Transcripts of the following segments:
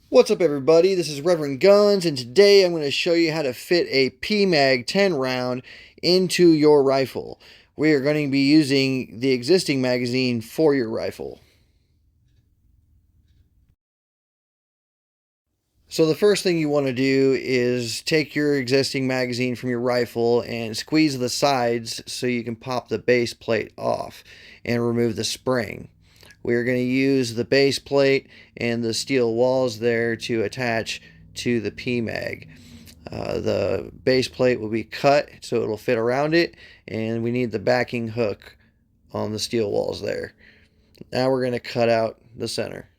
What's up, everybody? This is Reverend Guns, and today I'm going to show you how to fit a PMAG 10 round into your rifle. We are going to be using the existing magazine for your rifle. So the first thing you want to do is take your existing magazine from your rifle and squeeze the sides so you can pop the base plate off and remove the spring. We are going to use the base plate and the steel walls there to attach to the PMAG. The base plate will be cut so it'll fit around it, and we need the backing hook on the steel walls there. Now we're going to cut out the center.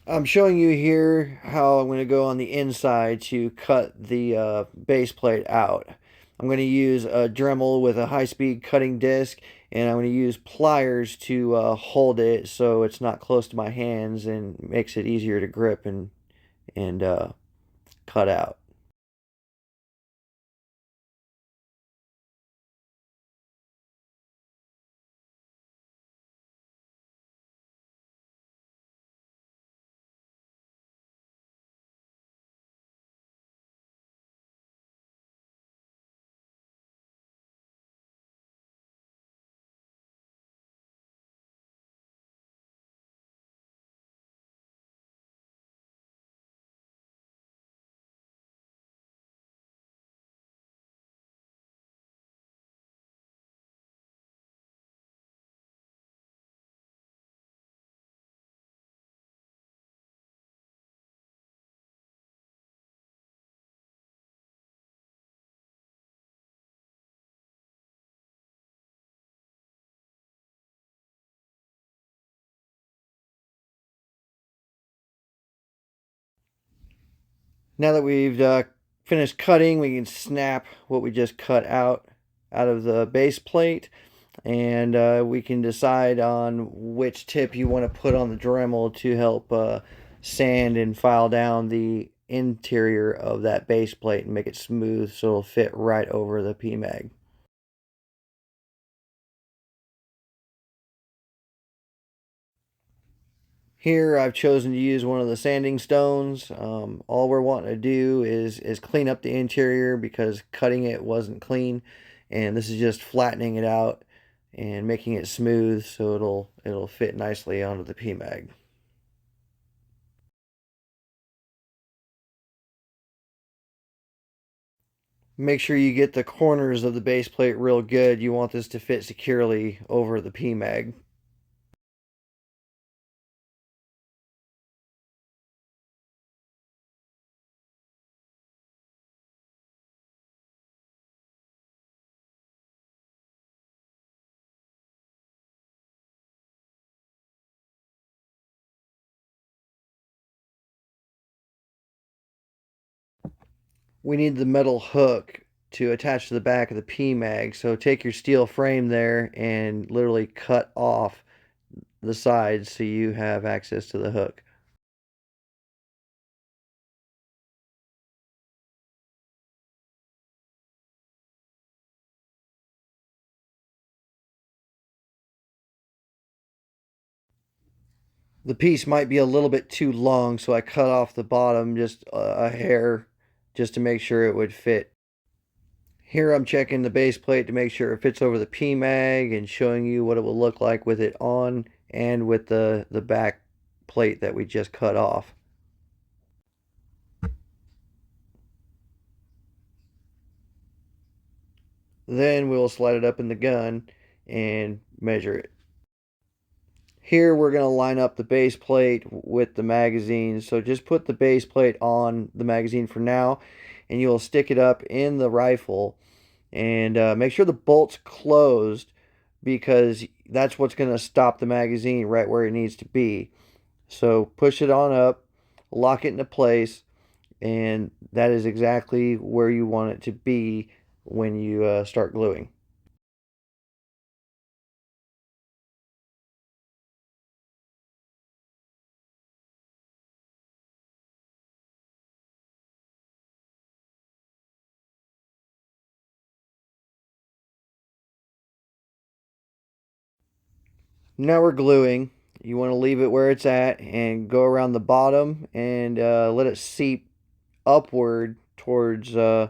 I'm showing you here how I'm going to go on the inside to cut the base plate out. I'm going to use a Dremel with a high-speed cutting disc, and I'm going to use pliers to hold it so it's not close to my hands and makes it easier to grip and cut out. Now that we've finished cutting, we can snap what we just cut out of the base plate, and we can decide on which tip you want to put on the Dremel to help sand and file down the interior of that base plate and make it smooth so it'll fit right over the PMAG. Here I've chosen to use one of the sanding stones. All we're wanting to do is clean up the interior because cutting it wasn't clean, and this is just flattening it out and making it smooth so it'll fit nicely onto the PMAG. Make sure you get the corners of the base plate real good. You want this to fit securely over the PMAG. We need the metal hook to attach to the back of the PMAG. So take your steel frame there and literally cut off the sides so you have access to the hook. The piece might be a little bit too long, so I cut off the bottom just a hair just to make sure it would fit. Here I'm checking the base plate to make sure it fits over the PMAG and showing you what it will look like with it on and with the back plate that we just cut off. Then we'll slide it up in the gun and measure it. Here we're going to line up the base plate with the magazine. So just put the base plate on the magazine for now, and you'll stick it up in the rifle and make sure the bolt's closed because that's what's going to stop the magazine right where it needs to be. So push it on up, lock it into place, and that is exactly where you want it to be when you start gluing. Now we're gluing, You want to leave it where it's at and go around the bottom and let it seep upward towards the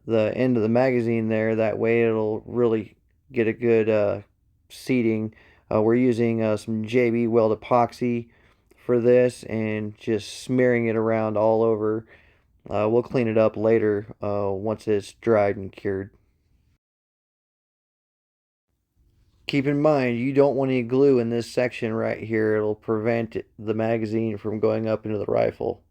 end of the magazine there. That way it'll really get a good seating. We're using some JB Weld epoxy for this and just smearing it around all over. We'll clean it up later once it's dried and cured. Keep in mind, you don't want any glue in this section right here. It'll prevent the magazine from going up into the rifle.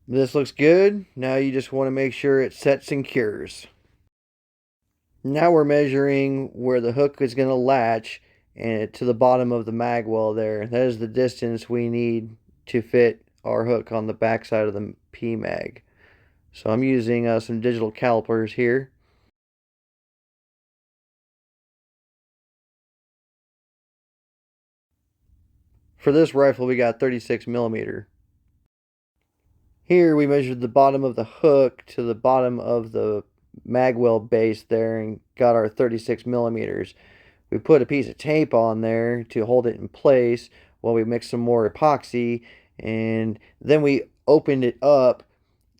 This looks good. Now you just want to make sure it sets and cures. Now we're measuring where the hook is going to latch and to the bottom of the mag well there. That is the distance we need to fit our hook on the back side of the PMAG. So I'm using some digital calipers here. For this rifle we got 36 millimeter. Here we measured the bottom of the hook to the bottom of the magwell base there and got our 36 millimeters. We put a piece of tape on there to hold it in place while we mixed some more epoxy, and then we opened it up,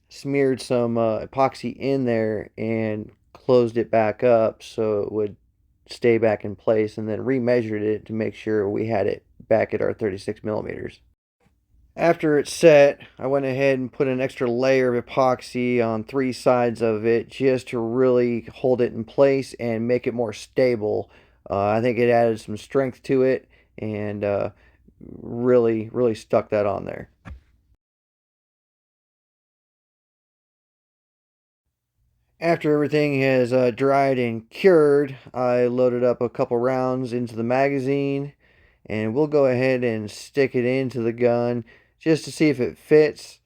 smeared some epoxy in there, and closed it back up so it would stay back in place, and then remeasured it to make sure we had it back at our 36 millimeters. After it's set, I went ahead and put an extra layer of epoxy on 3 sides of it just to really hold it in place and make it more stable. I think it added some strength to it and really stuck that on there. After everything has dried and cured, I loaded up a couple rounds into the magazine, and we'll go ahead and stick it into the gun just to see if it fits,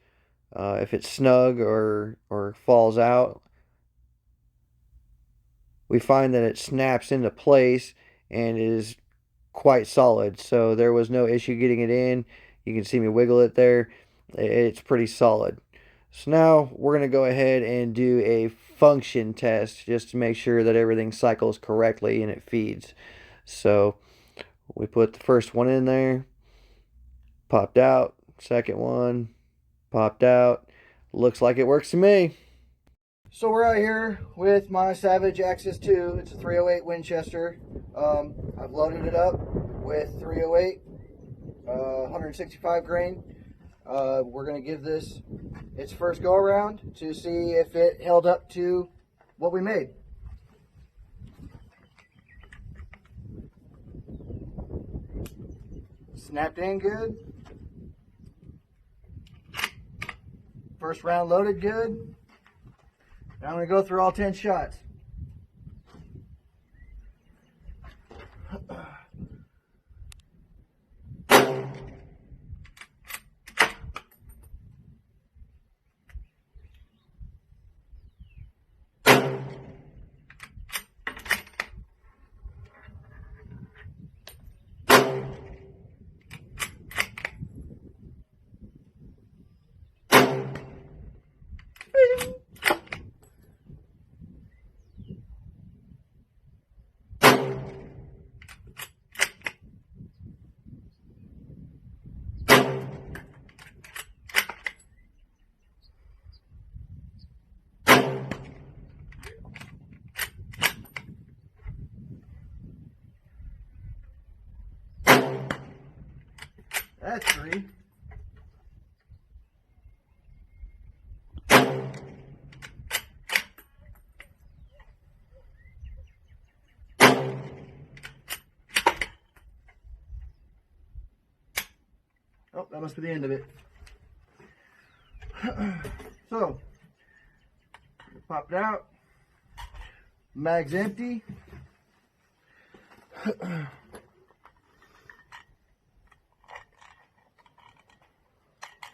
if it's snug or falls out. We find that it snaps into place and is quite solid, so there was no issue getting it in. You can see me wiggle it there. It's pretty solid. So now we're going to go ahead and do a function test just to make sure that everything cycles correctly and it feeds. So we put the first one in there, popped out, second one, popped out. Looks like it works to me. So we're out here with my Savage Axis 2. It's a 308 Winchester. I've loaded it up with 308, 165 grain. We're going to give this its first go around to see if it held up to what we made. Snapped in good. First round loaded good. Now I'm going to go through all 10 shots. That's 3. Oh, that must be the end of it. So, popped out. Mag's empty.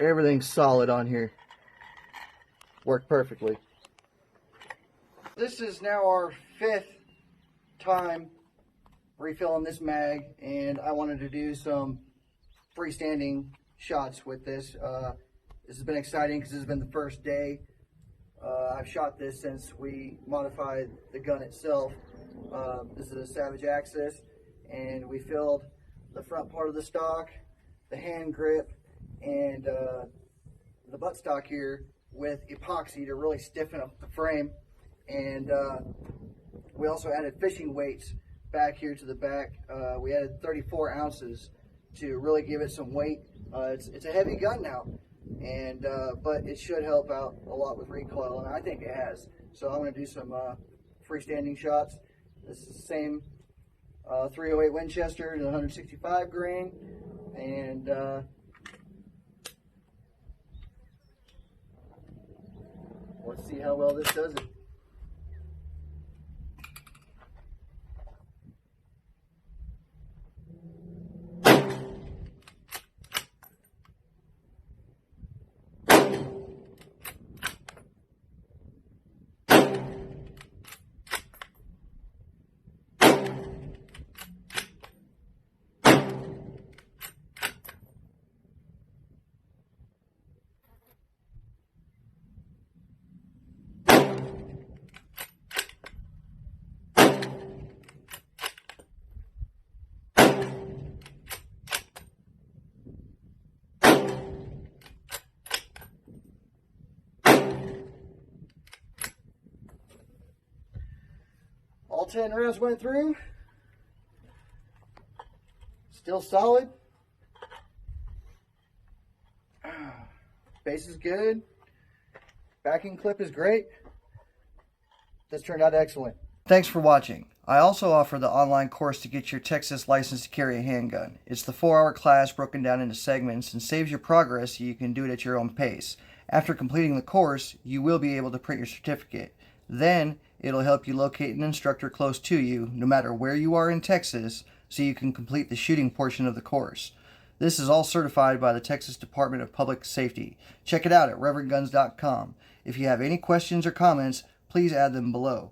Everything's solid on here. Worked perfectly. This is now our 5th time refilling this mag, and I wanted to do some freestanding shots with this. This has been exciting because this has been the first day I've shot this since we modified the gun itself. This is a Savage Axis, and we filled the front part of the stock, the hand grip, and the buttstock here with epoxy to really stiffen up the frame. And we also added fishing weights back here to the back. We added 34 ounces to really give it some weight. It's a heavy gun now, and but it should help out a lot with recoil, and I think it has. So I'm going to do some freestanding shots. This is the same 308 Winchester, the 165 grain, and let's see how well this does it. All 10 rounds went through. Still solid. Base is good. Backing clip is great. This turned out excellent. Thanks for watching. I also offer the online course to get your Texas license to carry a handgun. It's the 4-hour class broken down into segments and saves your progress so you can do it at your own pace. After completing the course, you will be able to print your certificate. Then, it'll help you locate an instructor close to you, no matter where you are in Texas, so you can complete the shooting portion of the course. This is all certified by the Texas Department of Public Safety. Check it out at reverendguns.com. If you have any questions or comments, please add them below.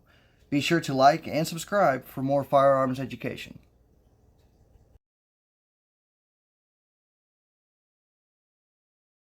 Be sure to like and subscribe for more firearms education.